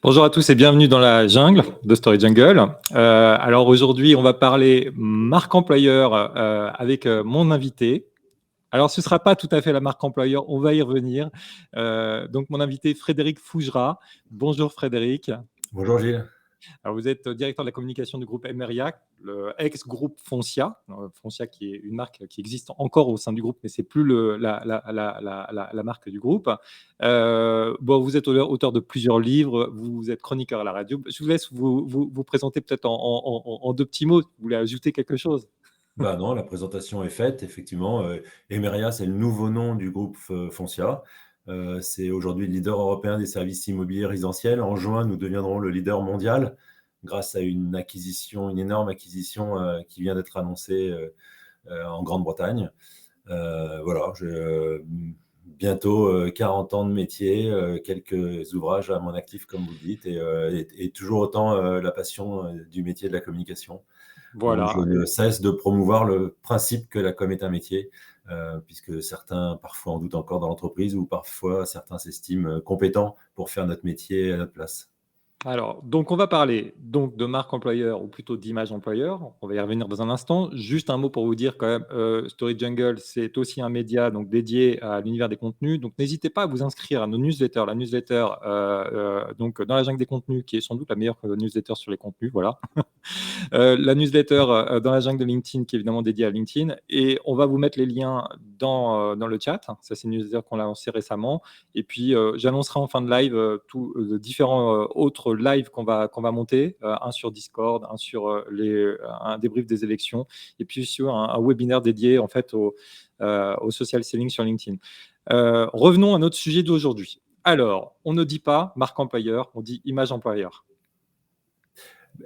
Bonjour à tous et bienvenue dans la jungle de Story Jungle. Alors aujourd'hui, on va parler marque employeur avec mon invité. Alors ce ne sera pas tout à fait la marque employeur, on va y revenir. Donc mon invité Frédéric Fougera. Bonjour Frédéric. Bonjour Gilles. Alors vous êtes directeur de la communication du groupe Emeria, le ex-groupe Foncia. Foncia qui est une marque qui existe encore au sein du groupe, mais c'est plus la marque du groupe. Vous êtes auteur de plusieurs livres, vous êtes chroniqueur à la radio. Je vous laisse vous présenter peut-être en deux petits mots. Vous voulez ajouter quelque chose? Bah non, la présentation est faite, effectivement. Emeria, c'est le nouveau nom du groupe Foncia. C'est aujourd'hui le leader européen des services immobiliers résidentiels. En juin, nous deviendrons le leader mondial grâce à une énorme acquisition qui vient d'être annoncée en Grande-Bretagne. Voilà, j'ai bientôt 40 ans de métier, quelques ouvrages à mon actif, comme vous le dites, et toujours autant la passion du métier de la communication. Donc, je Voilà. ne cesse de promouvoir le principe que la com est un métier, puisque certains parfois en doutent encore dans l'entreprise ou parfois certains s'estiment compétents pour faire notre métier à notre place. Alors, donc on va parler donc de marque employeur ou plutôt d'image employeur. On va y revenir dans un instant. Juste un mot pour vous dire quand même, Story Jungle, c'est aussi un média donc dédié à l'univers des contenus. Donc n'hésitez pas à vous inscrire à nos newsletters. La newsletter donc dans la jungle des contenus, qui est sans doute la meilleure newsletter sur les contenus. Voilà. La newsletter dans la jungle de LinkedIn, qui est évidemment dédiée à LinkedIn. Et on va vous mettre les liens dans le chat. Ça, c'est une newsletter qu'on a lancée récemment. Et puis, j'annoncerai en fin de live tous différents autres lives qu'on va monter. Un sur Discord, un sur un débrief des élections. Et puis, sur un webinaire dédié en fait au social selling sur LinkedIn. Revenons à notre sujet d'aujourd'hui. Alors, on ne dit pas marque employeur, on dit image employeur.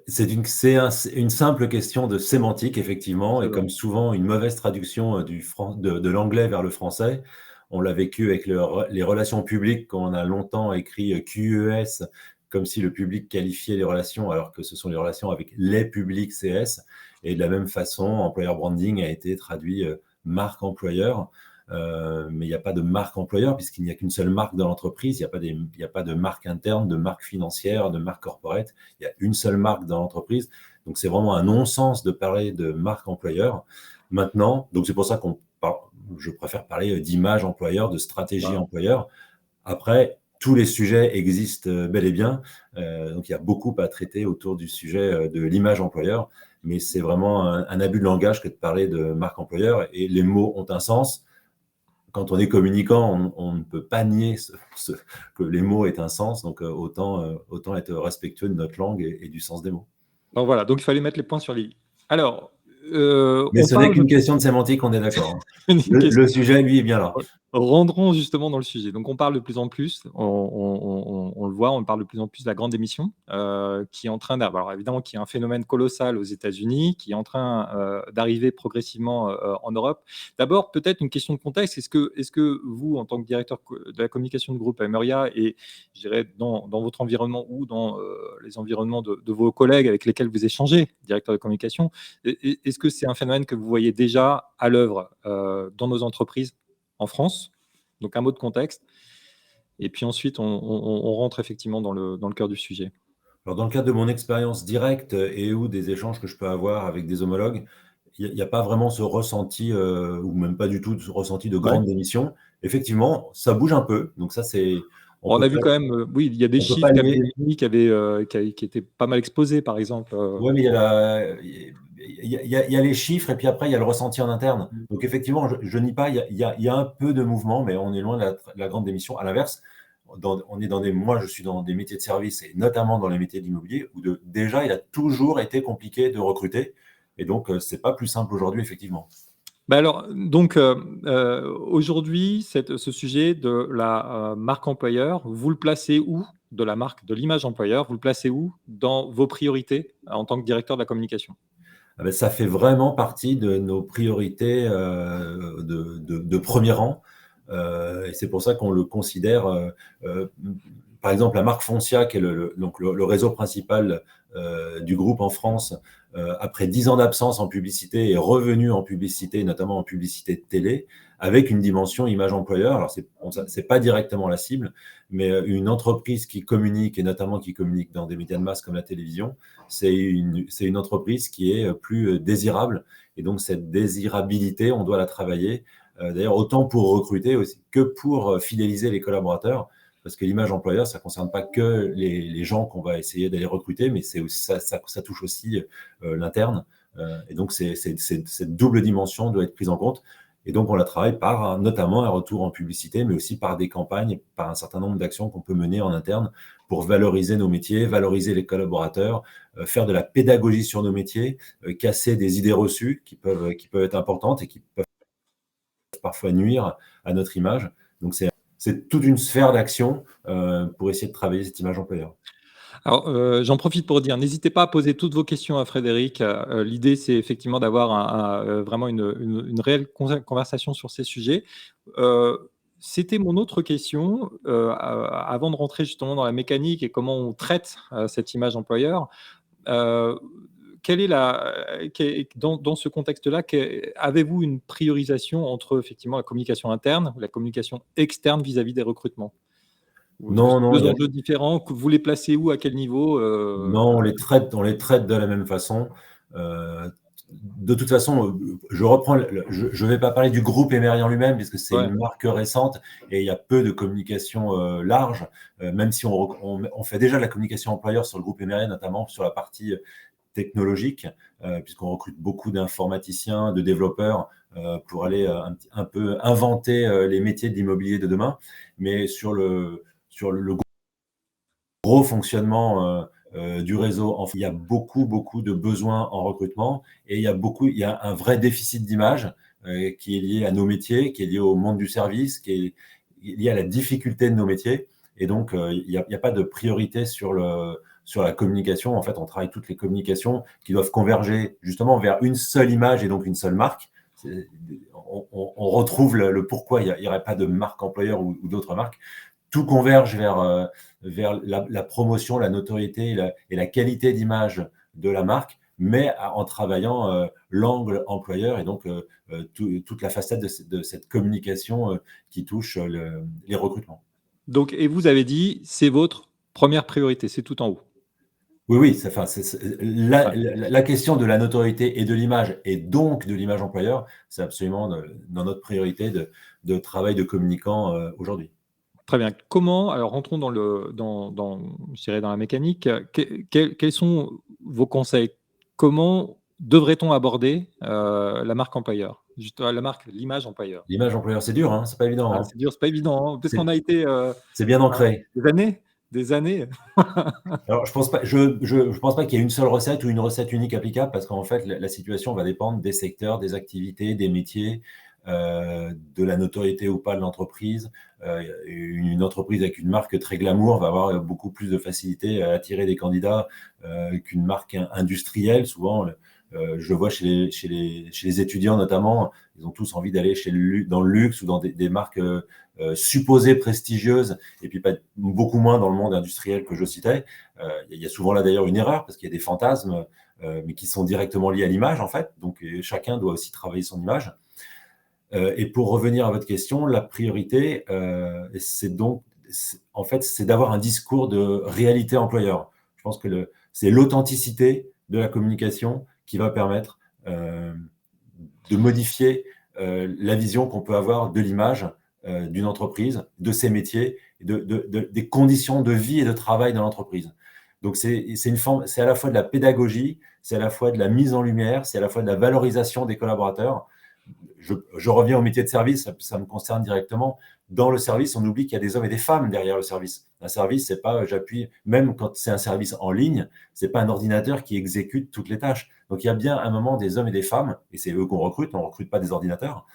C'est une simple question de sémantique, effectivement, et comme souvent, une mauvaise traduction de l'anglais vers le français. On l'a vécu avec les relations publiques, quand on a longtemps écrit QES, comme si le public qualifiait les relations, alors que ce sont les relations avec les publics CS. Et de la même façon, employer branding a été traduit marque employeur. Mais il n'y a pas de marque employeur, puisqu'il n'y a qu'une seule marque dans l'entreprise. Il n'y a pas de marque interne, de marque financière, de marque corporate. Il y a une seule marque dans l'entreprise. Donc, c'est vraiment un non-sens de parler de marque employeur. Maintenant, donc c'est pour ça je préfère parler d'image employeur, de stratégie employeur. Après, tous les sujets existent bel et bien. Donc, il y a beaucoup à traiter autour du sujet de l'image employeur. Mais c'est vraiment un abus de langage que de parler de marque employeur. Et les mots ont un sens. Quand on est communicant, on ne peut pas nier que les mots aient un sens. Donc, autant être respectueux de notre langue et du sens des mots. Donc voilà, donc il fallait mettre les points sur les i. Alors, mais ce n'est qu'une question de sémantique, on est d'accord. Le sujet, lui, est bien là. Rentrons justement dans le sujet. Donc, on parle de plus en plus, on le voit, on parle de plus en plus de la grande émission qui est en train d'avoir, évidemment, qui est un phénomène colossal aux États-Unis, qui est en train d'arriver progressivement en Europe. D'abord, peut-être une question de contexte. Est-ce que vous, en tant que directeur de la communication de groupe Emeria, et je dirais dans votre environnement ou dans les environnements de vos collègues avec lesquels vous échangez, directeur de communication, est-ce que c'est un phénomène que vous voyez déjà à l'œuvre dans nos entreprises en France? Donc un mot de contexte. Et puis ensuite, on rentre effectivement dans le cœur du sujet. Alors, dans le cadre de mon expérience directe et ou des échanges que je peux avoir avec des homologues, il n'y a pas vraiment ce ressenti, ou même pas du tout ce ressenti de grande démission. Effectivement, ça bouge un peu. Donc ça, c'est... On a vu quand même, oui, il y a des chiffres qui étaient pas mal exposés, par exemple. Oui, mais il y a les chiffres et puis après, il y a le ressenti en interne. Donc effectivement, je nie pas, il y a un peu de mouvement, mais on est loin de la grande démission. À l'inverse, moi, je suis dans des métiers de service et notamment dans les métiers de l'immobilier où déjà, il a toujours été compliqué de recruter. Et donc, c'est pas plus simple aujourd'hui, effectivement. Alors, donc, aujourd'hui, ce sujet de la marque employeur, vous le placez où? De la marque, de l'image employeur, vous le placez où dans vos priorités en tant que directeur de la communication? Ça fait vraiment partie de nos priorités de premier rang. Et c'est pour ça qu'on le considère, par exemple, la marque Foncia, qui est le réseau principal du groupe en France, après 10 ans d'absence en publicité, est revenu en publicité, notamment en publicité de télé, avec une dimension image employeur. Alors, c'est pas directement la cible, mais une entreprise qui communique, et notamment qui communique dans des médias de masse comme la télévision, c'est une entreprise qui est plus désirable. Et donc, cette désirabilité, on doit la travailler, d'ailleurs, autant pour recruter aussi, que pour fidéliser les collaborateurs. Parce que l'image employeur, ça ne concerne pas que les gens qu'on va essayer d'aller recruter, mais ça touche aussi l'interne. Et donc, cette double dimension doit être prise en compte. Et donc, on la travaille par notamment un retour en publicité, mais aussi par des campagnes, par un certain nombre d'actions qu'on peut mener en interne pour valoriser nos métiers, valoriser les collaborateurs, faire de la pédagogie sur nos métiers, casser des idées reçues qui peuvent être importantes et qui peuvent parfois nuire à notre image. Donc, c'est toute une sphère d'action pour essayer de travailler cette image employeur. Alors, j'en profite pour dire, n'hésitez pas à poser toutes vos questions à Frédéric. L'idée, c'est effectivement d'avoir vraiment une réelle conversation sur ces sujets. C'était mon autre question, avant de rentrer justement dans la mécanique et comment on traite cette image employeur. Quelle est dans ce contexte-là, avez-vous une priorisation entre effectivement la communication interne ou la communication externe vis-à-vis des recrutements? Non, non, Deux enjeux différents, que vous les placez où, à quel niveau? Non, on les traite de la même façon. De toute façon, je reprends, je ne vais pas parler du groupe Emeryan lui-même, puisque c'est Ouais. une marque récente et il y a peu de communication large, même si on fait déjà de la communication employeur sur le groupe Emeryan, notamment sur la partie technologique, puisqu'on recrute beaucoup d'informaticiens, de développeurs pour aller un peu inventer les métiers de l'immobilier de demain. Mais sur le gros fonctionnement du réseau, il y a beaucoup de besoins en recrutement et il y a un vrai déficit d'image qui est lié à nos métiers, qui est lié au monde du service, qui est lié à la difficulté de nos métiers. Et donc, il n'y a pas de priorité sur la communication. En fait, on travaille toutes les communications qui doivent converger justement vers une seule image et donc une seule marque. On retrouve le pourquoi il n'y aurait pas de marque employeur ou d'autres marques. Tout converge vers la promotion, la notoriété et la qualité d'image de la marque, mais en travaillant l'angle employeur et donc toute la facette de cette communication qui touche les recrutements. Donc, et vous avez dit, c'est votre première priorité, c'est tout en haut. Oui, Ouais. la question de la notoriété et de l'image, et donc de l'image employeur, c'est absolument dans notre priorité de travail de communicant aujourd'hui. Très bien. Comment, alors rentrons je dirais dans la mécanique. Quels sont vos conseils? Comment devrait-on aborder la marque employeur? Juste, la marque, l'image employeur. L'image employeur, c'est dur, hein, c'est pas évident. Ah, Hein. c'est dur, c'est pas évident, hein, parce qu'on C'est a été c'est bien ancré. des années. Alors, je pense pas, pense pas qu'il y ait une seule recette ou une recette unique applicable, parce qu'en fait, la situation va dépendre des secteurs, des activités, des métiers, de la notoriété ou pas de l'entreprise. Une entreprise avec une marque très glamour va avoir beaucoup plus de facilité à attirer des candidats qu'une marque industrielle. Souvent, je le vois chez les étudiants notamment, ils ont tous envie d'aller dans le luxe ou dans des marques supposées prestigieuses, et puis beaucoup moins dans le monde industriel que je citais. Il y a souvent là d'ailleurs une erreur, parce qu'il y a des fantasmes, mais qui sont directement liés à l'image en fait. Donc chacun doit aussi travailler son image. Et pour revenir à votre question, la priorité, c'est d'avoir un discours de réalité employeur. Je pense que c'est l'authenticité de la communication qui va permettre de modifier la vision qu'on peut avoir de l'image d'une entreprise, de ses métiers, des conditions de vie et de travail dans l'entreprise. Donc c'est à la fois de la pédagogie, c'est à la fois de la mise en lumière, c'est à la fois de la valorisation des collaborateurs. Je reviens au métier de service, ça me concerne directement. Dans le service, on oublie qu'il y a des hommes et des femmes derrière le service. Un service, c'est pas j'appuie, même quand c'est un service en ligne, c'est pas un ordinateur qui exécute toutes les tâches. Donc il y a bien un moment des hommes et des femmes, et c'est eux qu'on recrute, on ne recrute pas des ordinateurs.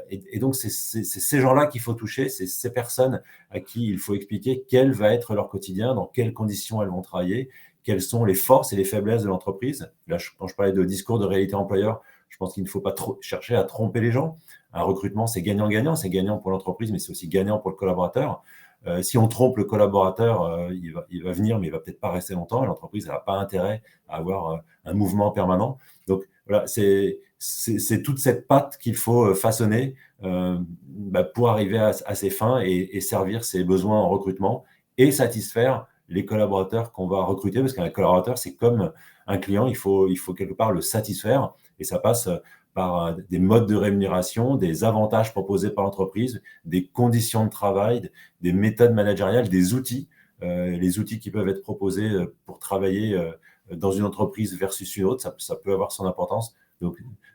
Et donc c'est ces gens-là qu'il faut toucher, c'est ces personnes à qui il faut expliquer quel va être leur quotidien, dans quelles conditions elles vont travailler, quelles sont les forces et les faiblesses de l'entreprise. Là, quand je parlais de discours de réalité employeur, je pense qu'il ne faut pas chercher à tromper les gens. Un recrutement, c'est gagnant-gagnant. C'est gagnant pour l'entreprise, mais c'est aussi gagnant pour le collaborateur. Si on trompe le collaborateur, il va venir, mais il va peut-être pas rester longtemps. Et l'entreprise n'a pas intérêt à avoir un mouvement permanent. Donc voilà, c'est toute cette patte qu'il faut façonner pour arriver à ses fins et servir ses besoins en recrutement et satisfaire les collaborateurs qu'on va recruter, parce qu'un collaborateur, c'est comme un client, il faut quelque part le satisfaire, et ça passe par des modes de rémunération, des avantages proposés par l'entreprise, des conditions de travail, des méthodes managériales, des outils, les outils qui peuvent être proposés pour travailler dans une entreprise versus une autre, ça peut avoir son importance.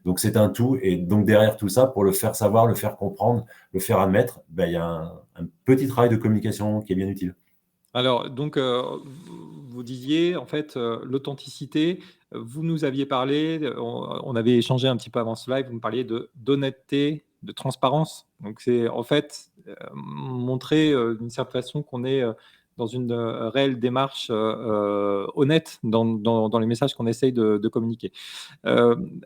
Donc c'est un tout, et donc derrière tout ça, pour le faire savoir, le faire comprendre, le faire admettre, il y a un petit travail de communication qui est bien utile. Alors donc, vous disiez en fait, l'authenticité, vous nous aviez parlé, on avait échangé un petit peu avant ce live, vous me parliez d'honnêteté, de transparence. Donc c'est en fait, montrer, d'une certaine façon qu'on est, dans une, réelle démarche, honnête dans les messages qu'on essaye de communiquer. Hem,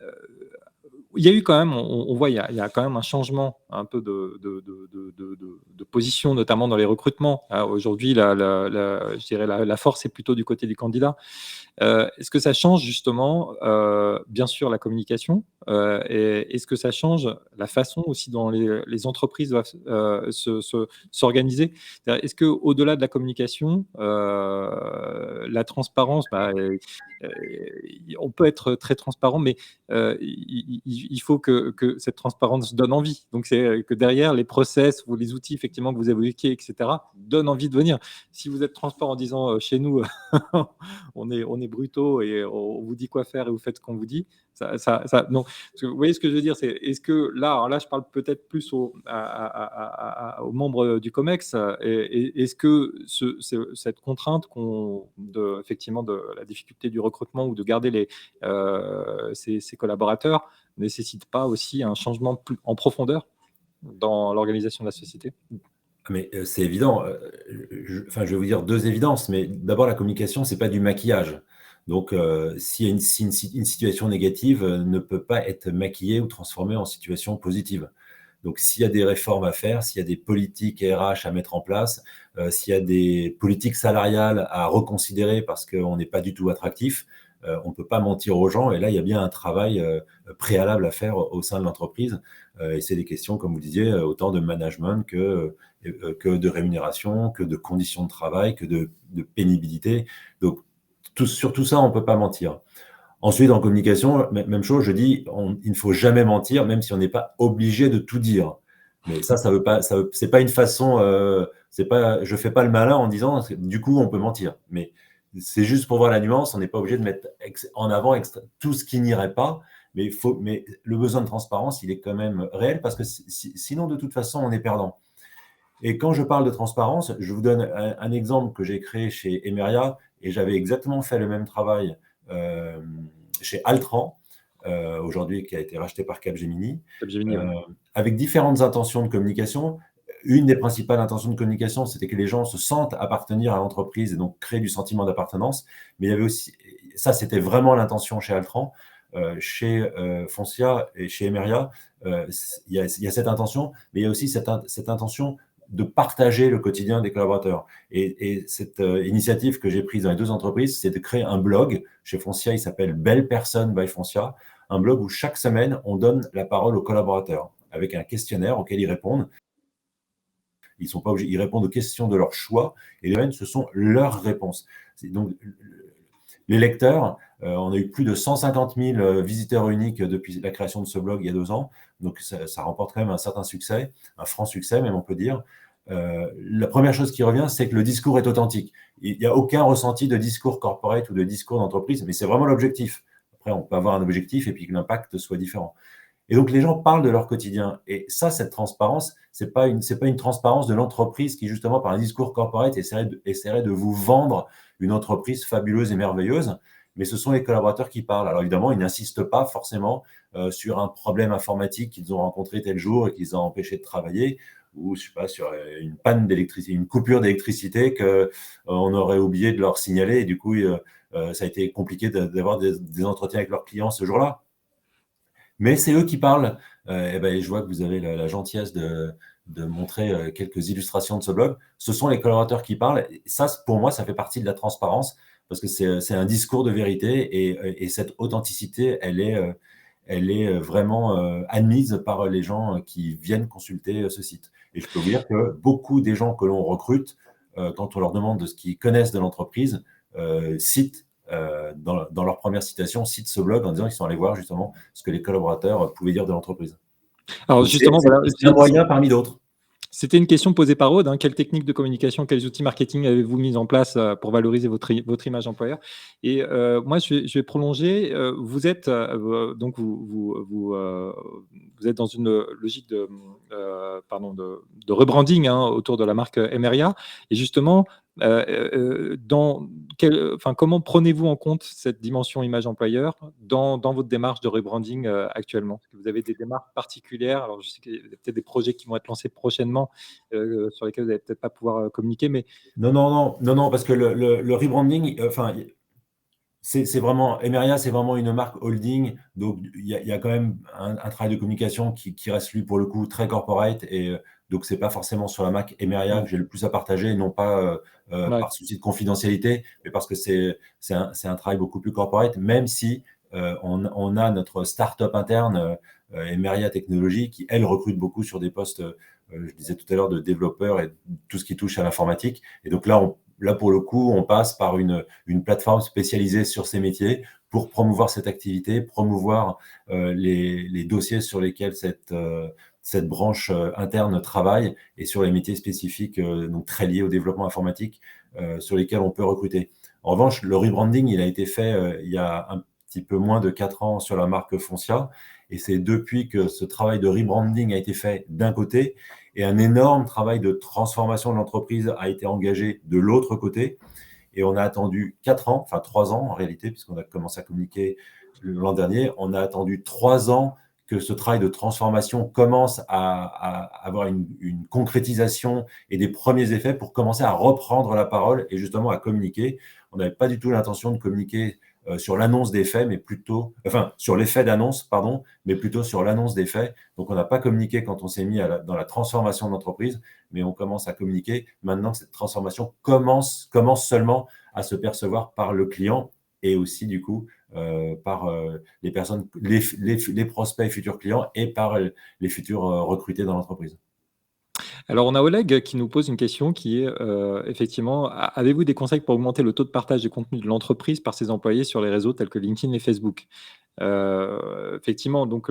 il y a eu quand même, on voit, il y a quand même un changement un peu de position, notamment dans les recrutements. Aujourd'hui, je dirais la force est plutôt du côté du candidat. Est-ce que ça change justement, bien sûr, la communication, et est-ce que ça change la façon aussi dont les entreprises doivent s'organiser? C'est-à-dire, est-ce qu'au-delà de la communication, la transparence, on peut être très transparent, mais il faut que cette transparence donne envie. Donc c'est que derrière les process ou les outils effectivement que vous évoquiez et cetera, donnent envie de venir. Si vous êtes transparent en disant, chez nous, on est brutaux et on vous dit quoi faire et vous faites ce qu'on vous dit. Non. Parce que vous voyez ce que je veux dire, c'est est-ce que là, alors là, je parle peut-être plus aux membres du COMEX. Est-ce que cette contrainte effectivement de la difficulté du recrutement ou de garder ses collaborateurs nécessite pas aussi un changement plus en profondeur dans l'organisation de la société? Mais c'est évident. Enfin, je vais vous dire deux évidences, mais d'abord, la communication, c'est pas du maquillage. Donc, s'il y a une situation négative, ne peut pas être maquillée ou transformée en situation positive. Donc, s'il y a des réformes à faire, s'il y a des politiques RH à mettre en place, s'il y a des politiques salariales à reconsidérer parce qu'on n'est pas du tout attractif, on ne peut pas mentir aux gens. Et là, il y a bien un travail préalable à faire au sein de l'entreprise. Et c'est des questions, comme vous disiez, autant de management que de rémunération, que de conditions de travail, que de pénibilité. Donc, sur tout ça, on ne peut pas mentir. Ensuite, en communication, même chose, je dis, il ne faut jamais mentir, même si on n'est pas obligé de tout dire. Mais ça veut pas, c'est pas une façon, je fais pas le malin en disant, du coup, on peut mentir. Mais c'est juste pour voir la nuance, on n'est pas obligé de mettre en avant tout ce qui n'irait pas. Mais le besoin de transparence, il est quand même réel parce que sinon, de toute façon, on est perdant. Et quand je parle de transparence, je vous donne un exemple que j'ai créé chez Emeria, et j'avais exactement fait le même travail chez Altran, aujourd'hui qui a été racheté par Capgemini, Capgemini, ouais. avec différentes intentions de communication. Une des principales intentions de communication, c'était que les gens se sentent appartenir à l'entreprise et donc créer du sentiment d'appartenance. Mais il y avait aussi, ça c'était vraiment l'intention chez Altran. Chez Foncia et chez Emeria, il y a cette intention, mais il y a aussi cette intention de partager le quotidien des collaborateurs. Et cette initiative que j'ai prise dans les deux entreprises, c'est de créer un blog. Chez Foncia, il s'appelle Belle Personne by Foncia, un blog où chaque semaine, on donne la parole aux collaborateurs avec un questionnaire auquel ils répondent. Ils sont pas obligés, ils répondent aux questions de leur choix et les mêmes, ce sont leurs réponses. Donc, les lecteurs, on a eu plus de 150 000 visiteurs uniques depuis la création de ce blog il y a 2 ans. Donc, ça remporte quand même un certain succès, un franc succès même, on peut dire. La première chose qui revient, c'est que le discours est authentique. Il n'y a aucun ressenti de discours corporate ou de discours d'entreprise, mais c'est vraiment l'objectif. Après, on peut avoir un objectif et puis que l'impact soit différent. Et donc, les gens parlent de leur quotidien. Et ça, cette transparence, c'est pas une transparence de l'entreprise qui, justement, par un discours corporate, essaierait de vous vendre une entreprise fabuleuse et merveilleuse. Mais ce sont les collaborateurs qui parlent. Alors, évidemment, ils n'insistent pas forcément sur un problème informatique qu'ils ont rencontré tel jour et qui les a empêchés de travailler, ou, je sais pas, sur une panne d'électricité, une coupure d'électricité qu'on aurait oublié de leur signaler. Et du coup, ça a été compliqué d'avoir des entretiens avec leurs clients ce jour-là. Mais c'est eux qui parlent et ben, je vois que vous avez la gentillesse de montrer quelques illustrations de ce blog. Ce sont les collaborateurs qui parlent. Ça, pour moi, ça fait partie de la transparence parce que c'est un discours de vérité et cette authenticité, elle est vraiment admise par les gens qui viennent consulter ce site. Et je peux vous dire que beaucoup des gens que l'on recrute, quand on leur demande de ce qu'ils connaissent de l'entreprise, citent dans leur première citation, citent ce blog en disant qu'ils sont allés voir justement ce que les collaborateurs pouvaient dire de l'entreprise. Alors justement, voilà, c'est un moyen parmi d'autres. C'était une question posée par Aude. Quelles techniques de communication, quels outils marketing avez-vous mis en place pour valoriser votre image employeur? Et moi, je vais prolonger. Vous êtes donc vous êtes dans une logique de rebranding autour de la marque Emeria. Et justement, comment prenez-vous en compte cette dimension image employeur dans votre démarche de rebranding actuellement? Est-ce que vous avez des démarches particulières? Alors, je sais qu'il y a peut-être des projets qui vont être lancés prochainement sur lesquels vous n'allez peut-être pas pouvoir communiquer, mais… Non, parce que le rebranding, c'est vraiment, Emeria, c'est vraiment une marque holding, donc il y a quand même un travail de communication qui reste, lui, pour le coup, très corporate, et donc c'est pas forcément sur la marque Emeria que j'ai le plus à partager, non pas par souci de confidentialité, mais parce que c'est un travail beaucoup plus corporate, même si on a notre start-up interne, Emeria Technologies, qui, elle, recrute beaucoup sur des postes, je disais tout à l'heure, de développeurs et tout ce qui touche à l'informatique. Et donc là, pour le coup, on passe par une plateforme spécialisée sur ces métiers pour promouvoir cette activité, promouvoir les dossiers sur lesquels cette branche interne travaille et sur les métiers spécifiques, donc très liés au développement informatique, sur lesquels on peut recruter. En revanche, le rebranding, il a été fait il y a un petit peu moins de 4 ans sur la marque Foncia. Et c'est depuis que ce travail de rebranding a été fait d'un côté et un énorme travail de transformation de l'entreprise a été engagé de l'autre côté. Et on a attendu 4 ans, enfin 3 ans en réalité, puisqu'on a commencé à communiquer l'an dernier. On a attendu 3 ans que ce travail de transformation commence à avoir une concrétisation et des premiers effets pour commencer à reprendre la parole et justement à communiquer. On n'avait pas du tout l'intention de communiquer sur l'annonce des faits, mais plutôt, enfin, sur l'effet d'annonce, pardon, mais plutôt sur l'annonce des faits. Donc, on n'a pas communiqué quand on s'est mis dans la transformation de l'entreprise, mais on commence à communiquer maintenant que cette transformation commence seulement à se percevoir par le client et aussi, du coup, par les personnes, les prospects et futurs clients et par les futurs recrutés dans l'entreprise. Alors, on a Oleg qui nous pose une question qui est effectivement, avez-vous des conseils pour augmenter le taux de partage des contenus de l'entreprise par ses employés sur les réseaux tels que LinkedIn et Facebook? Effectivement, donc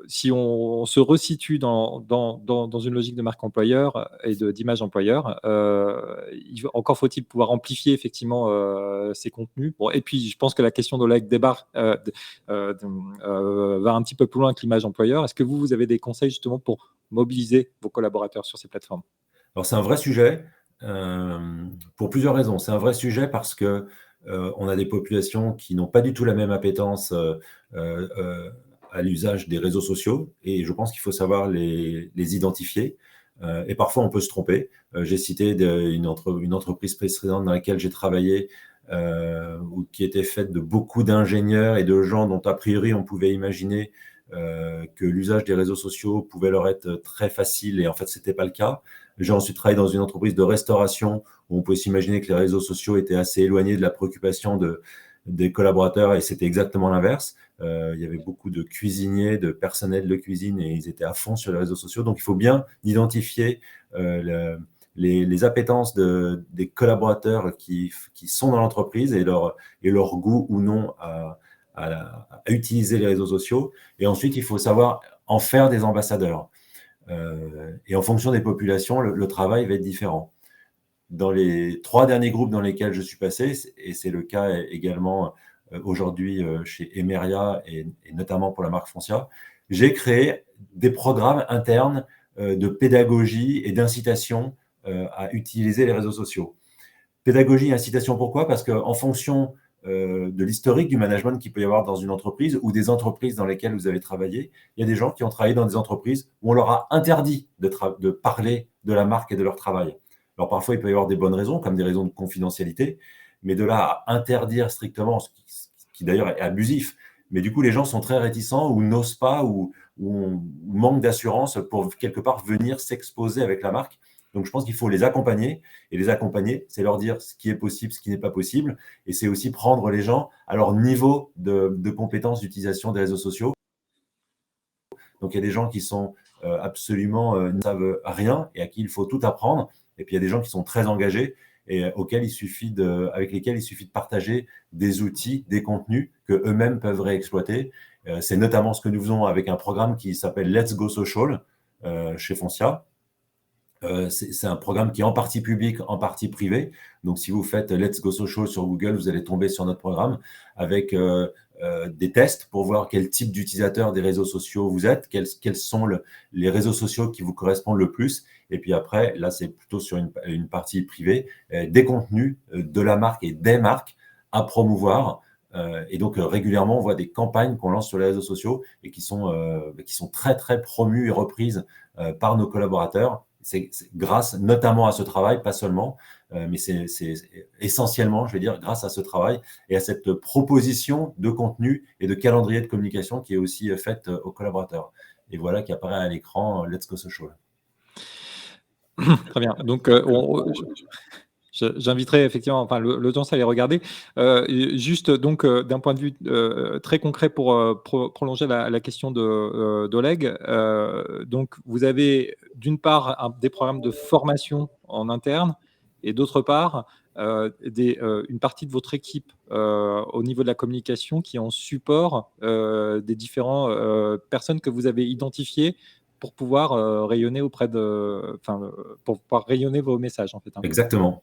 si on se resitue dans une logique de marque employeur et d'image employeur, encore faut-il pouvoir amplifier effectivement ces contenus. Bon, et puis, je pense que la question d'Oleg débarque va un petit peu plus loin que l'image employeur. Est-ce que vous avez des conseils justement pour mobiliser vos collaborateurs sur ces plateformes? Alors, c'est un vrai sujet pour plusieurs raisons. C'est un vrai sujet parce que on a des populations qui n'ont pas du tout la même appétence à l'usage des réseaux sociaux et je pense qu'il faut savoir les identifier. Et parfois, on peut se tromper. J'ai cité une entreprise précédente dans laquelle j'ai travaillé qui était faite de beaucoup d'ingénieurs et de gens dont, a priori, on pouvait imaginer que l'usage des réseaux sociaux pouvait leur être très facile et en fait, ce n'était pas le cas. J'ai ensuite travaillé dans une entreprise de restauration où on pouvait s'imaginer que les réseaux sociaux étaient assez éloignés de la préoccupation des collaborateurs et c'était exactement l'inverse. Il y avait beaucoup de cuisiniers, de personnel de cuisine et ils étaient à fond sur les réseaux sociaux. Donc, il faut bien identifier les appétences des collaborateurs qui sont dans l'entreprise et leur goût ou non à utiliser les réseaux sociaux. Et ensuite, il faut savoir en faire des ambassadeurs. Et en fonction des populations, le travail va être différent. Dans les 3 derniers groupes dans lesquels je suis passé, et c'est le cas également aujourd'hui chez Emeria et notamment pour la marque Foncia, j'ai créé des programmes internes de pédagogie et d'incitation à utiliser les réseaux sociaux. Pédagogie et incitation, pourquoi? Parce qu'en fonction de l'historique du management qu'il peut y avoir dans une entreprise ou des entreprises dans lesquelles vous avez travaillé, il y a des gens qui ont travaillé dans des entreprises où on leur a interdit de parler de la marque et de leur travail. Alors parfois, il peut y avoir des bonnes raisons, comme des raisons de confidentialité, mais de là à interdire strictement, ce qui d'ailleurs est abusif, mais du coup, les gens sont très réticents ou n'osent pas ou on manque d'assurance pour quelque part venir s'exposer avec la marque. Donc, je pense qu'il faut les accompagner. Et les accompagner, c'est leur dire ce qui est possible, ce qui n'est pas possible. Et c'est aussi prendre les gens à leur niveau de compétence d'utilisation des réseaux sociaux. Donc, il y a des gens qui sont absolument ne savent rien et à qui il faut tout apprendre. Et puis, il y a des gens qui sont très engagés et avec lesquels il suffit de partager des outils, des contenus que eux-mêmes peuvent réexploiter. C'est notamment ce que nous faisons avec un programme qui s'appelle Let's Go Social chez Foncia. C'est un programme qui est en partie public, en partie privé. Donc, si vous faites Let's Go Social sur Google, vous allez tomber sur notre programme avec des tests pour voir quel type d'utilisateur des réseaux sociaux vous êtes, quels sont les réseaux sociaux qui vous correspondent le plus. Et puis après, là, c'est plutôt sur une partie privée, des contenus de la marque et des marques à promouvoir. Et donc, régulièrement, on voit des campagnes qu'on lance sur les réseaux sociaux et qui sont très, très promues et reprises par nos collaborateurs. C'est grâce notamment à ce travail, pas seulement, mais c'est essentiellement, je vais dire, grâce à ce travail et à cette proposition de contenu et de calendrier de communication qui est aussi faite aux collaborateurs. Et voilà qui apparaît à l'écran Let's Go Social. Très bien. Donc, j'inviterai effectivement, enfin, l'audience à les regarder. Juste donc, d'un point de vue très concret pour prolonger la question d'Oleg. Donc, vous avez d'une part des programmes de formation en interne et d'autre part une partie de votre équipe au niveau de la communication qui est en support des différentes personnes que vous avez identifiées pour pouvoir rayonner pour pouvoir rayonner vos messages en fait. Exactement.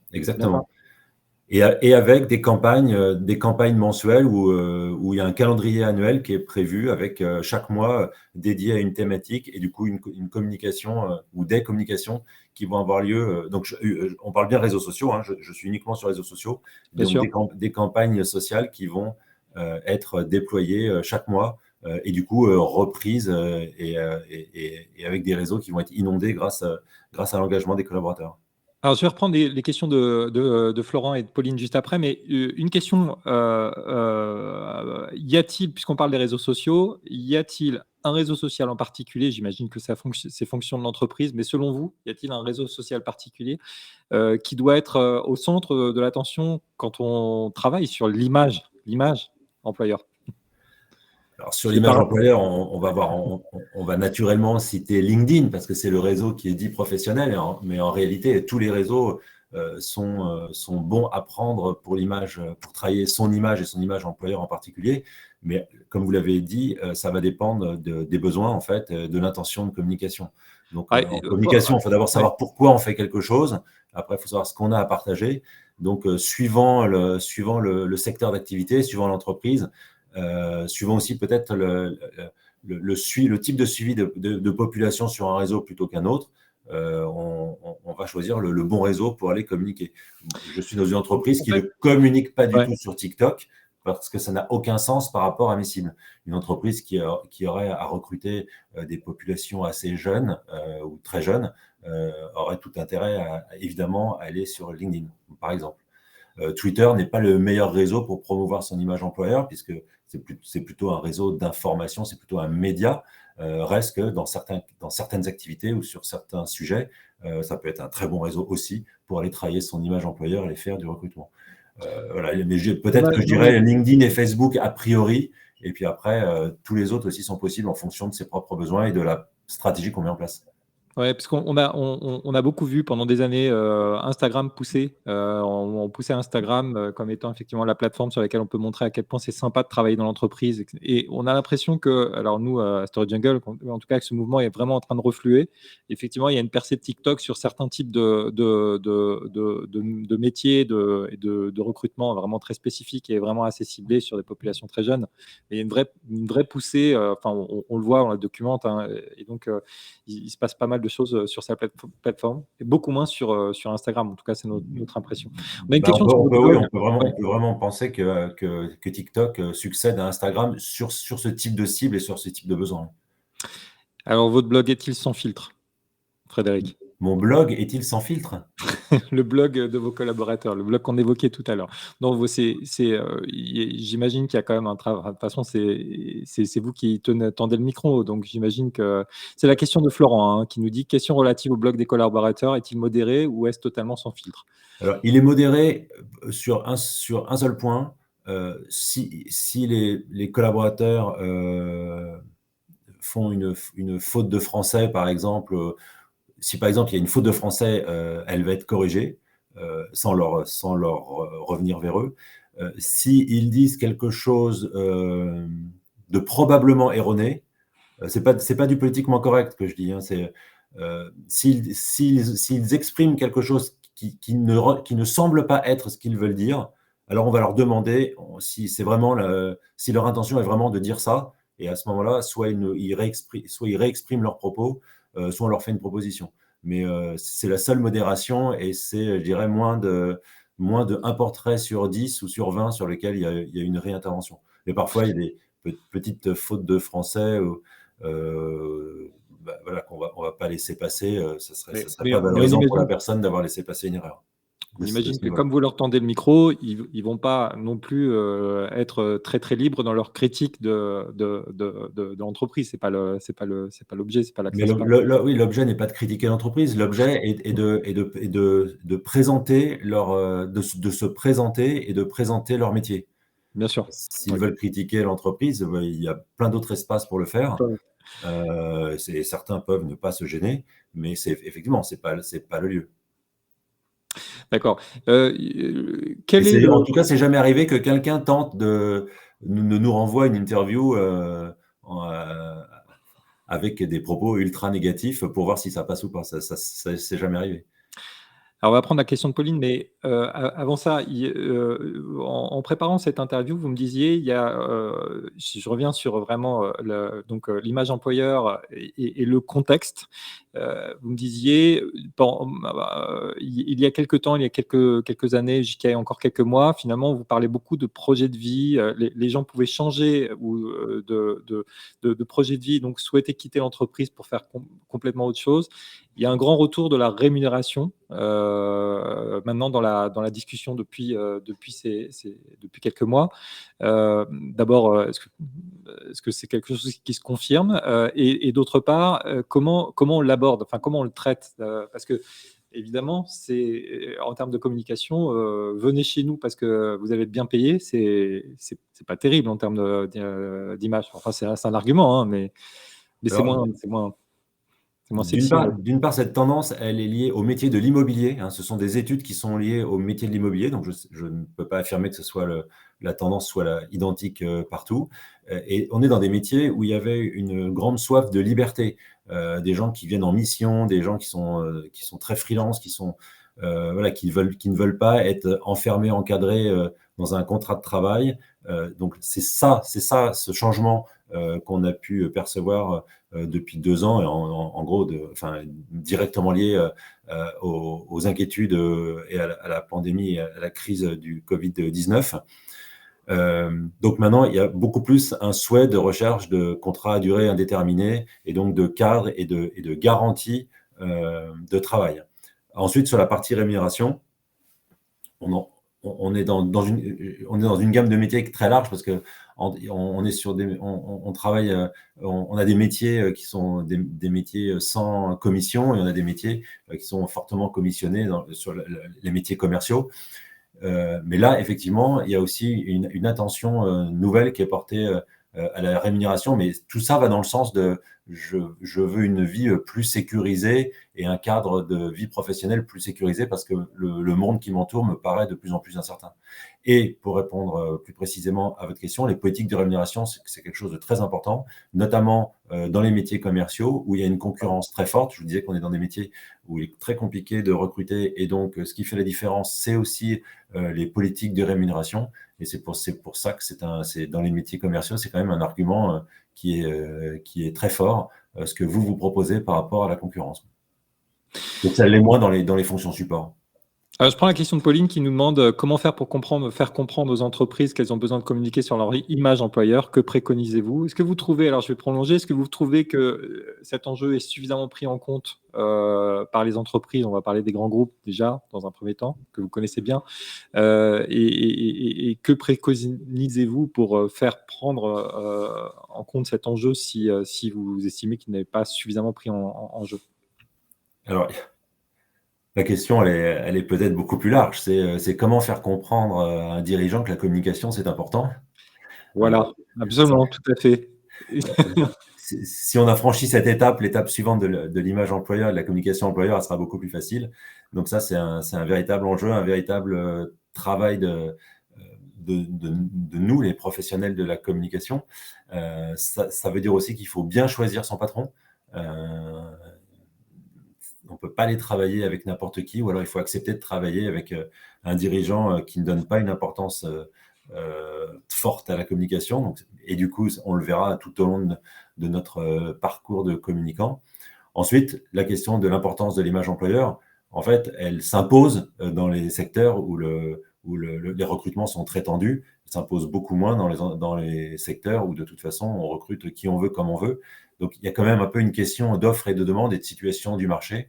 Et avec des campagnes mensuelles où il y a un calendrier annuel qui est prévu avec chaque mois dédié à une thématique et du coup une communication ou des communications qui vont avoir lieu. Donc, on parle bien réseaux sociaux, hein, je suis uniquement sur les réseaux sociaux. Donc, des campagnes sociales qui vont être déployées chaque mois et du coup reprises et avec des réseaux qui vont être inondés grâce à l'engagement des collaborateurs. Alors, je vais reprendre les questions de Florent et de Pauline juste après, mais une question, y a-t-il, puisqu'on parle des réseaux sociaux, y a-t-il un réseau social en particulier, j'imagine que c'est fonction de l'entreprise, mais selon vous, y a-t-il un réseau social particulier qui doit être au centre de l'attention quand on travaille sur l'image employeur? Alors, sur l'image employeur, on va naturellement citer LinkedIn parce que c'est le réseau qui est dit professionnel, mais en réalité, tous les réseaux sont bons à prendre pour l'image, pour travailler son image et son image employeur en particulier. Mais comme vous l'avez dit, ça va dépendre des besoins, en fait, de l'intention de communication. Donc, en communication, il faut d'abord savoir pourquoi on fait quelque chose. Après, il faut savoir ce qu'on a à partager. Donc, suivant le secteur d'activité, suivant l'entreprise, suivant aussi peut-être le type de suivi de population sur un réseau plutôt qu'un autre, on va choisir le bon réseau pour aller communiquer. Je suis dans une entreprise qui ne communique pas du tout sur TikTok parce que ça n'a aucun sens par rapport à mes cibles. Une entreprise qui aurait à recruter des populations assez jeunes ou très jeunes aurait tout intérêt évidemment à aller sur LinkedIn, par exemple. Twitter n'est pas le meilleur réseau pour promouvoir son image employeur puisque c'est plutôt un réseau d'information, c'est plutôt un média. Reste que dans certaines activités ou sur certains sujets, ça peut être un très bon réseau aussi pour aller travailler son image employeur et aller faire du recrutement. Voilà. Mais peut-être que je dirais LinkedIn et Facebook a priori, et puis après, tous les autres aussi sont possibles en fonction de ses propres besoins et de la stratégie qu'on met en place. Ouais, parce qu'on a beaucoup vu pendant des années Instagram pousser. On poussait Instagram comme étant effectivement la plateforme sur laquelle on peut montrer à quel point c'est sympa de travailler dans l'entreprise. Et on a l'impression que, alors nous, à Story Jungle, en tout cas, que ce mouvement est vraiment en train de refluer. Effectivement, il y a une percée de TikTok sur certains types de métiers et de recrutement vraiment très spécifiques et vraiment assez ciblés sur des populations très jeunes. Mais il y a une vraie poussée, enfin, on le voit, on la documente, hein, et donc il se passe pas mal de choses sur sa plateforme et beaucoup moins sur Instagram. En tout cas, c'est notre impression. On a une question on peut vraiment penser que TikTok succède à Instagram sur ce type de cible et sur ce type de besoin. Alors, votre blog est-il sans filtre, Frédéric? Mon blog est-il sans filtre? Le blog de vos collaborateurs, le blog qu'on évoquait tout à l'heure. Non, j'imagine qu'il y a quand même un travail. De toute façon, c'est vous qui tendez le micro, donc j'imagine que c'est la question de Florent, hein, qui nous dit: «Question relative au blog des collaborateurs, est-il modéré ou est-ce totalement sans filtre?» Alors, il est modéré sur un seul point. Si les collaborateurs font une faute de français, par exemple, si par exemple il y a une faute de français, elle va être corrigée sans leur revenir vers eux. S'ils disent quelque chose de probablement erroné, c'est pas du politiquement correct que je dis, hein, s'ils expriment quelque chose qui ne semble pas être ce qu'ils veulent dire, alors on va leur demander si leur intention est vraiment de dire ça, et à ce moment-là, soit ils réexpriment leurs propos, soit on leur fait une proposition. Mais c'est la seule modération, et c'est, je dirais, moins de 1 portrait sur 10 ou sur 20 sur lesquels il y a une réintervention. Mais parfois, il y a des petites fautes de français, voilà, on va pas laisser passer. Ça serait pas Mais on valorisant pour la imagine personne d'avoir laissé passer une erreur On de imagine ce que niveau-là. comme vous leur tendez le micro, ils vont pas non plus, être très, très libres dans leur critique de l'entreprise. C'est pas l'objet, c'est pas là que Mais ça se passe. oui, l'objet n'est pas de critiquer l'entreprise. L'objet est de présenter de se présenter et de présenter leur métier. Bien sûr, S'ils oui. veulent critiquer l'entreprise, il y a plein d'autres espaces pour le faire. Ouais. Certains peuvent ne pas se gêner, mais effectivement, c'est pas le lieu. D'accord. Et Quel est en le tout cas, c'est jamais arrivé que quelqu'un tente de nous renvoie une interview en, avec des propos ultra négatifs pour voir si ça passe ou pas. Ça c'est jamais arrivé. Alors, on va prendre la question de Pauline, mais avant ça, en préparant cette interview, vous me disiez, si je reviens sur vraiment l'image employeur et le contexte, vous me disiez, il y a quelques temps, il y a quelques années, jusqu'à encore quelques mois, finalement, vous parlez beaucoup de projet de vie. Les gens pouvaient changer de projet de vie, donc souhaiter quitter l'entreprise pour faire complètement autre chose. Il y a un grand retour de la rémunération maintenant dans la discussion depuis quelques mois. D'abord, est-ce que c'est quelque chose qui se confirme et d'autre part, comment on l'aborde, enfin comment on le traite parce que évidemment, c'est en termes de communication, venez chez nous parce que vous allez être bien payé, c'est pas terrible en termes d'image. Enfin, c'est un argument, hein, mais c'est Alors, moins D'une sexy, on va part, dire. d'une part, cette tendance, elle est liée au métier de l'immobilier, hein. Ce sont des études qui sont liées au métier de l'immobilier, donc je ne peux pas affirmer que la tendance soit identique partout. Et on est dans des métiers où il y avait une grande soif de liberté. Des gens qui viennent en mission, des gens qui sont très freelance, voilà, qui ne veulent pas être enfermés, encadrés dans un contrat de travail. Donc c'est ça, ce changement qu'on a pu percevoir depuis 2 ans, et en gros, directement lié aux inquiétudes et à la pandémie et à la crise du Covid-19. Donc maintenant, il y a beaucoup plus un souhait de recherche de contrats à durée indéterminée, et donc de cadres et de garanties de travail. Ensuite, sur la partie rémunération, on est dans une gamme de métiers très large, parce que on est sur on travaille, on a des métiers qui sont des métiers sans commission, et on a des métiers qui sont fortement commissionnés sur les métiers commerciaux. Mais là, effectivement, il y a aussi une attention nouvelle qui est portée à la rémunération, mais tout ça va dans le sens de je veux une vie plus sécurisée et un cadre de vie professionnelle plus sécurisé, parce que le monde qui m'entoure me paraît de plus en plus incertain. Et pour répondre plus précisément à votre question, les politiques de rémunération, c'est quelque chose de très important, notamment dans les métiers commerciaux où il y a une concurrence très forte. Je vous disais qu'on est dans des métiers où il est très compliqué de recruter, et donc ce qui fait la différence, c'est aussi les politiques de rémunération. Et c'est pour ça que c'est dans les métiers commerciaux, c'est quand même un argument qui est très fort, ce que vous proposez par rapport à la concurrence. Donc ça l'est moins dans les fonctions support. Alors, je prends la question de Pauline qui nous demande comment faire pour faire comprendre aux entreprises qu'elles ont besoin de communiquer sur leur image employeur. Que préconisez-vous? Est-ce que vous trouvez, alors je vais prolonger, est-ce que vous trouvez que cet enjeu est suffisamment pris en compte par les entreprises? On va parler des grands groupes déjà, dans un premier temps, que vous connaissez bien. Et que préconisez-vous pour faire prendre en compte cet enjeu si vous estimez qu'il n'est pas suffisamment pris en jeu? Alors, la question, elle est peut-être beaucoup plus large. C'est comment faire comprendre à un dirigeant que la communication, c'est important. Euh, Voilà, ça, absolument, tout à fait. si on a franchi cette étape, l'étape suivante de l'image employeur et de la communication employeur, elle sera beaucoup plus facile. Donc ça, c'est un véritable enjeu, un véritable travail de nous, les professionnels de la communication. Ça veut dire aussi qu'il faut bien choisir son patron. On ne peut pas aller travailler avec n'importe qui, ou alors il faut accepter de travailler avec un dirigeant qui ne donne pas une importance forte à la communication. Donc, et du coup, on le verra tout au long de notre parcours de communicant. Ensuite, la question de l'importance de l'image employeur, en fait, elle s'impose dans les secteurs où les recrutements sont très tendus. Elle s'impose beaucoup moins dans les secteurs où, de toute façon, on recrute qui on veut, comme on veut. Donc, il y a quand même un peu une question d'offre et de demande et de situation du marché.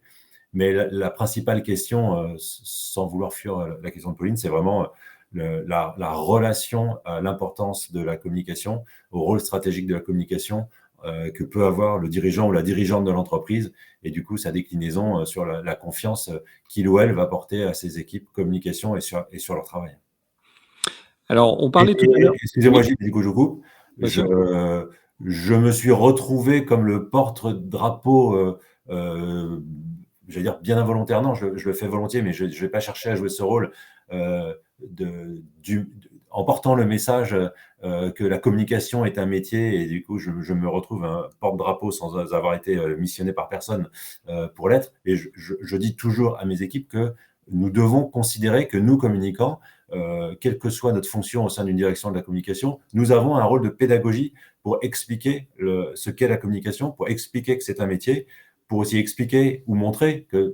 Mais la principale question, sans vouloir fuir la question de Pauline, c'est vraiment la relation à l'importance de la communication, au rôle stratégique de la communication que peut avoir le dirigeant ou la dirigeante de l'entreprise, et du coup, sa déclinaison sur la confiance qu'il ou elle va porter à ses équipes communication et sur leur travail. Alors, on parlait tout à l'heure. Excusez-moi, Oui, Gilles, du coup, je coupe. bien sûr. Je me suis retrouvé comme le porte-drapeau, j'allais dire bien involontaire, non, je le fais volontiers, mais je ne vais pas chercher à jouer ce rôle en portant le message que la communication est un métier, et du coup, je me retrouve un porte-drapeau sans avoir été missionné par personne pour l'être. Et je dis toujours à mes équipes que nous devons considérer que nous, communicants, quelle que soit notre fonction au sein d'une direction de la communication, nous avons un rôle de pédagogie pour expliquer ce qu'est la communication, pour expliquer que c'est un métier, pour aussi expliquer ou montrer qu'il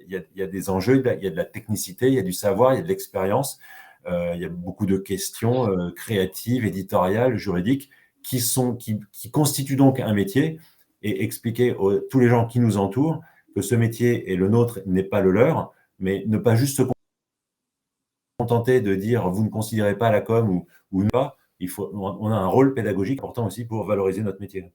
y a des enjeux, il y a de la technicité, il y a du savoir, il y a de l'expérience, il y a beaucoup de questions créatives, éditoriales, juridiques, qui constituent donc un métier, et expliquer à tous les gens qui nous entourent que ce métier est le nôtre, n'est pas le leur, mais ne pas juste se contenter de dire vous ne considérez pas la com ou pas. On a un rôle pédagogique important aussi pour valoriser notre métier.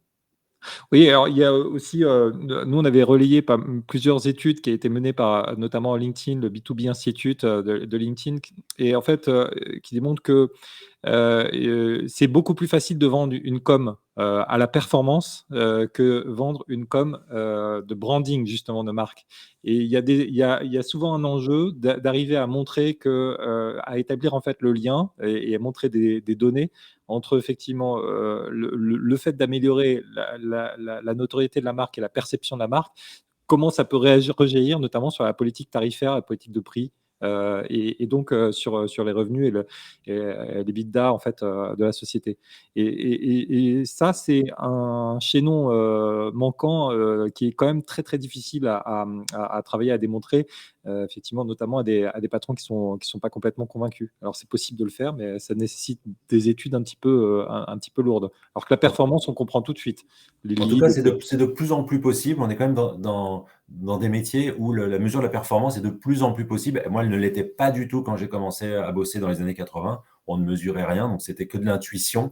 Oui, alors il y a aussi, nous on avait relayé plusieurs études qui ont été menées par notamment LinkedIn, le B2B Institute de LinkedIn, et en fait, qui démontrent que c'est beaucoup plus facile de vendre une com à la performance que vendre une com de branding justement de marque. Et il y a souvent un enjeu d'arriver à montrer que, à établir en fait le lien et à montrer des données entre effectivement le fait d'améliorer la notoriété de la marque et la perception de la marque, comment ça peut rejaillir notamment sur la politique tarifaire, la politique de prix, et donc sur les revenus et l'EBITDA en fait, de la société. Et ça, c'est un chaînon manquant qui est quand même très, très difficile à travailler, à démontrer, effectivement, notamment à des patrons qui sont pas complètement convaincus. Alors c'est possible de le faire, mais ça nécessite des études un petit peu lourdes. Alors que la performance, on comprend tout de suite. Les En tout cas, leads. c'est de plus en plus possible. On est quand même dans des métiers où la mesure de la performance est de plus en plus possible. Et moi, elle ne l'était pas du tout quand j'ai commencé à bosser dans les années 80. On ne mesurait rien, donc c'était que de l'intuition.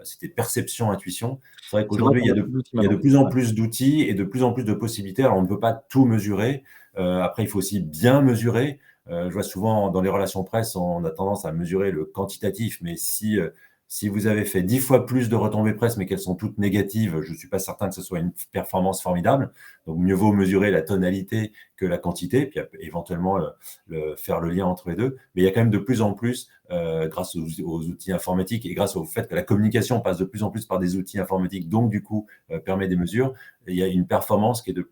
C'était perception, intuition. C'est vrai C'est vrai qu'aujourd'hui, qu'on a plus d'outils il y a de maintenant. plus en Ouais. plus d'outils et de plus en plus de possibilités. Alors, on ne peut pas tout mesurer. Après, il faut aussi bien mesurer. Je vois souvent dans les relations presse, on a tendance à mesurer le quantitatif, mais si vous avez fait 10 fois plus de retombées presse, mais qu'elles sont toutes négatives, je ne suis pas certain que ce soit une performance formidable. Donc, mieux vaut mesurer la tonalité que la quantité, puis éventuellement faire le lien entre les deux. Mais il y a quand même de plus en plus, grâce aux outils informatiques et grâce au fait que la communication passe de plus en plus par des outils informatiques, donc du coup permet des mesures, il y a une performance qui est de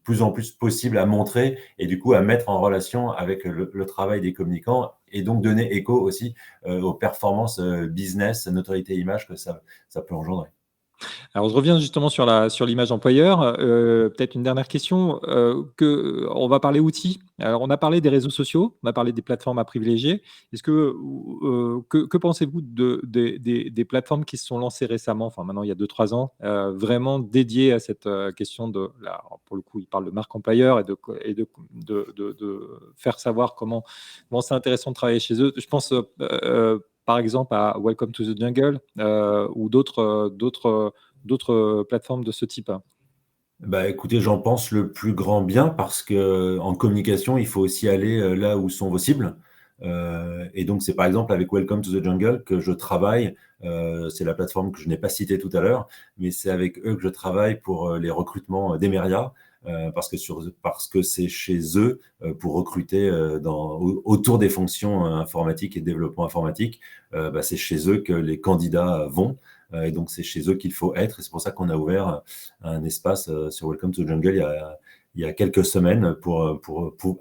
plus en plus possible à montrer et du coup à mettre en relation avec le travail des communicants, et donc donner écho aussi aux performances business, notoriété, image que ça peut engendrer. Alors, je reviens justement sur l'image employeur. Peut-être une dernière question. On va parler outils. Alors, on a parlé des réseaux sociaux, on a parlé des plateformes à privilégier. Est-ce que pensez-vous des plateformes qui se sont lancées récemment, enfin maintenant il y a 2-3 ans, vraiment dédiées à cette question de alors, pour le coup, ils parlent de marque employeur et de faire savoir comment c'est intéressant de travailler chez eux. Je pense par exemple à Welcome to the Jungle ou d'autres plateformes de ce type? Bah, écoutez, j'en pense le plus grand bien parce que en communication, il faut aussi aller, là où sont vos cibles. Et donc c'est par exemple avec Welcome to the Jungle que je travaille, c'est la plateforme que je n'ai pas citée tout à l'heure, mais c'est avec eux que je travaille pour, les recrutements, d'Emeria, parce que c'est chez eux, pour recruter, autour des fonctions, informatiques et développement informatique, bah, c'est chez eux que les candidats vont, et donc c'est chez eux qu'il faut être et c'est pour ça qu'on a ouvert un espace sur Welcome to the Jungle il y a quelques semaines pour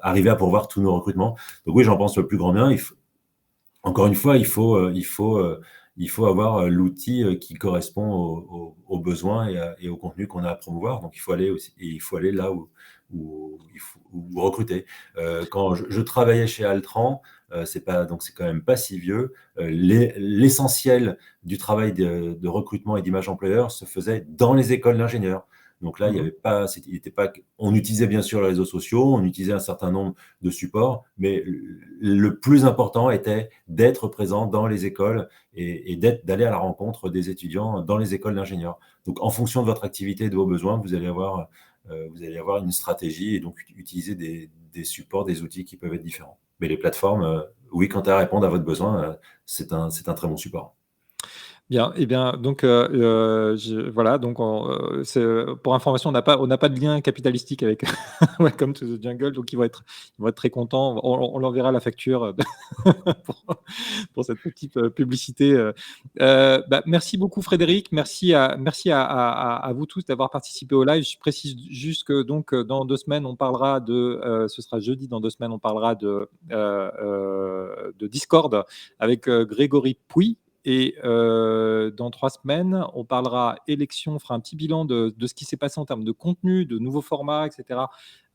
arriver à pourvoir tous nos recrutements. Donc oui, j'en pense le plus grand bien. Encore une fois, il faut avoir l'outil qui correspond aux besoins et au contenu qu'on a à promouvoir. Donc il faut aller aussi, et il faut aller là où recruter. Quand je travaillais chez Altran, c'est quand même pas si vieux. L'essentiel du travail de recrutement et d'image employeur se faisait dans les écoles d'ingénieurs. Donc là, il y avait pas, il était pas, on utilisait bien sûr les réseaux sociaux, on utilisait un certain nombre de supports, mais le plus important était d'être présent dans les écoles et d'aller à la rencontre des étudiants dans les écoles d'ingénieurs. Donc, en fonction de votre activité et de vos besoins, vous allez avoir une stratégie et donc utiliser des supports, des outils qui peuvent être différents. Mais les plateformes, oui, quand elles répondent à votre besoin, c'est un très bon support. Bien et bien donc voilà donc pour information, on n'a pas de lien capitalistique avec Welcome to the Jungle, donc ils vont être très contents. On leur enverra la facture pour pour cette petite publicité. Bah, merci beaucoup Frédéric, merci à vous tous d'avoir participé au live. Je précise juste que donc dans 2 semaines, on parlera ce sera jeudi dans 2 semaines, on parlera de Discord avec Grégory Pouy. Et dans 3 semaines, on parlera élection, on fera un petit bilan de ce qui s'est passé en termes de contenu, de nouveaux formats, etc.,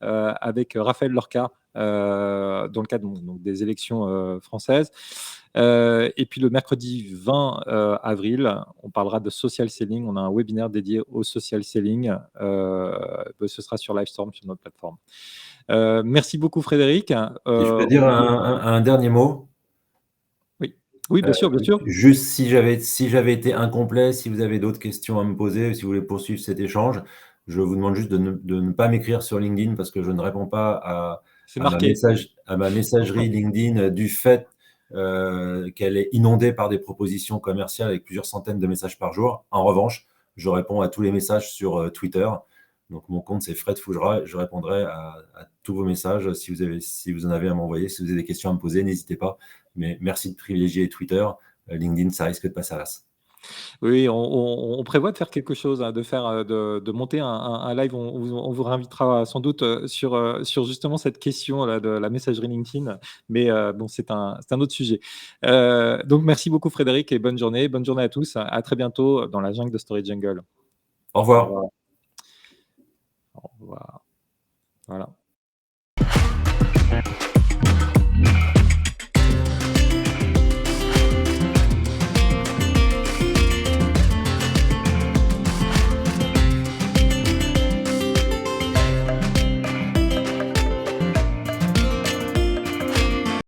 avec Raphaël Lorca, dans le cadre donc des élections françaises. Et puis le mercredi 20 avril, on parlera de social selling. On a un webinaire dédié au social selling. Ce sera sur Livestorm, sur notre plateforme. Merci beaucoup Frédéric. Si je peux dire un dernier mot. Oui, oui, bien sûr, bien sûr. Juste si j'avais été incomplet, si vous avez d'autres questions à me poser, si vous voulez poursuivre cet échange, je vous demande juste de ne pas m'écrire sur LinkedIn parce que je ne réponds pas C'est marqué. à ma messagerie LinkedIn du fait qu'elle est inondée par des propositions commerciales avec plusieurs centaines de messages par jour. En revanche, je réponds à tous les messages sur Twitter. Donc mon compte c'est Fred Fougera. Je répondrai à tous vos messages si vous en avez à m'envoyer. Si vous avez des questions à me poser, n'hésitez pas. Mais merci de privilégier Twitter. LinkedIn, ça risque de passer à l'as. Oui, on prévoit de faire quelque chose, hein, de monter un live. On vous réinvitera sans doute sur justement cette question-là de la messagerie LinkedIn. Mais bon, c'est un autre sujet. Donc, merci beaucoup, Frédéric, et bonne journée. Bonne journée à tous. À très bientôt dans la jungle de Story Jungle. Au Au revoir. revoir. Au revoir. Voilà.